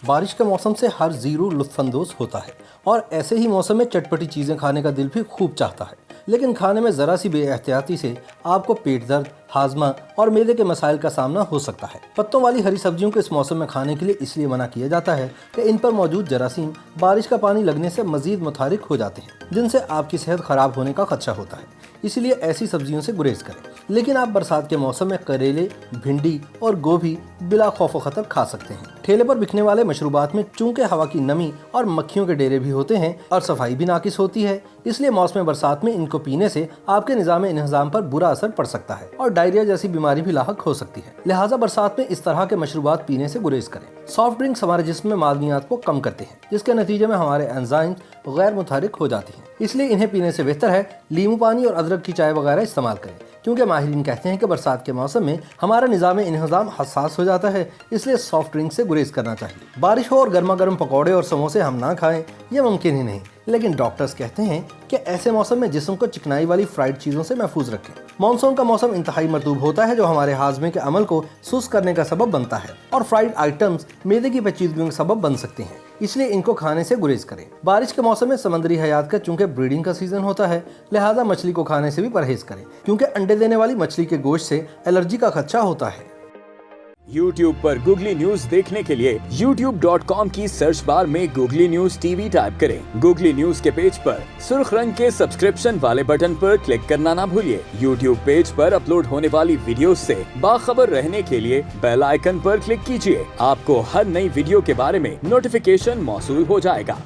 बारिश के मौसम से हर जीरो लुत्फानंदोज होता है और ऐसे ही मौसम में चटपटी चीज़ें खाने का दिल भी खूब चाहता है, लेकिन खाने में ज़रा सी बेएहतियाती से आपको पेट दर्द, हाजमा और मैदे के मसाइल का सामना हो सकता है। पत्तों वाली हरी सब्जियों को इस मौसम में खाने के लिए इसलिए मना किया जाता है कि इन पर मौजूद जरासीम बारिश का पानी लगने से मजीद मुतारिक हो जाते हैं, जिनसे आपकी सेहत खराब होने का खदशा होता है। इसलिए ऐसी सब्जियों से गुरेज करें। लेकिन आप बरसात के मौसम में करेले, भिंडी और गोभी बिला खौफ खतर खा सकते हैं। ठेले पर बिकने वाले मशरूबात में चूंकि हवा की नमी और मक्खियों के डेरे भी होते हैं और सफाई भी नाकिस होती है, इसलिए मौसम बरसात में इनको पीने से आपके निज़ाम इंतज़ाम पर बुरा असर पड़ सकता है और डायरिया जैसी बीमारी भी लाहक हो सकती है। लिहाजा बरसात में इस तरह के मशरूबात पीने से गुरेज करें। सॉफ्ट ड्रिंक्स हमारे जिस्म में मादनियात को कम करते हैं, जिसके नतीजे में हमारे एंजाइम गैर मुतहरिक हो जाती हैं। इसलिए इन्हें पीने से बेहतर है नींबू पानी और अदरक की चाय वगैरह इस्तेमाल करें, क्योंकि माहिरीन कहते हैं कि बरसात के मौसम में हमारा निज़ाम इंतज़ाम हसास हो जाता है, इसलिए सॉफ्ट ड्रिंक से गुरेज करना चाहिए। बारिश हो और गर्मा गर्म पकौड़े और समोसे हम ना खाएं, ये मुमकिन ही नहीं, लेकिन डॉक्टर्स कहते हैं कि ऐसे मौसम में जिस्म को चिकनाई वाली फ्राइड चीज़ों से महफूज रखें। मानसून का मौसम इंतहाई मरतूब होता है, जो हमारे हाजमे के अमल को सुस्त करने का सबब बनता है और फ्राइड आइटम्स मैदे की पेचीदगियों का सबब बन सकते हैं, इसलिए इनको खाने से गुरेज करें। बारिश के मौसम में समंदरी हयात का चूंकि ब्रीडिंग का सीजन होता है, लिहाजा मछली को खाने से भी परहेज करें, क्योंकि अंडे देने वाली मछली के गोश्त से एलर्जी का खदशा होता है। YouTube पर गूगली न्यूज देखने के लिए youtube.com की सर्च बार में गूगली न्यूज टीवी टाइप करें। गूगली न्यूज के पेज पर सुर्ख रंग के सब्सक्रिप्शन वाले बटन पर क्लिक करना ना भूलिए। YouTube पेज पर अपलोड होने वाली वीडियोस से बाखबर रहने के लिए बेल आइकन पर क्लिक कीजिए। आपको हर नई वीडियो के बारे में नोटिफिकेशन मौसूल हो जाएगा।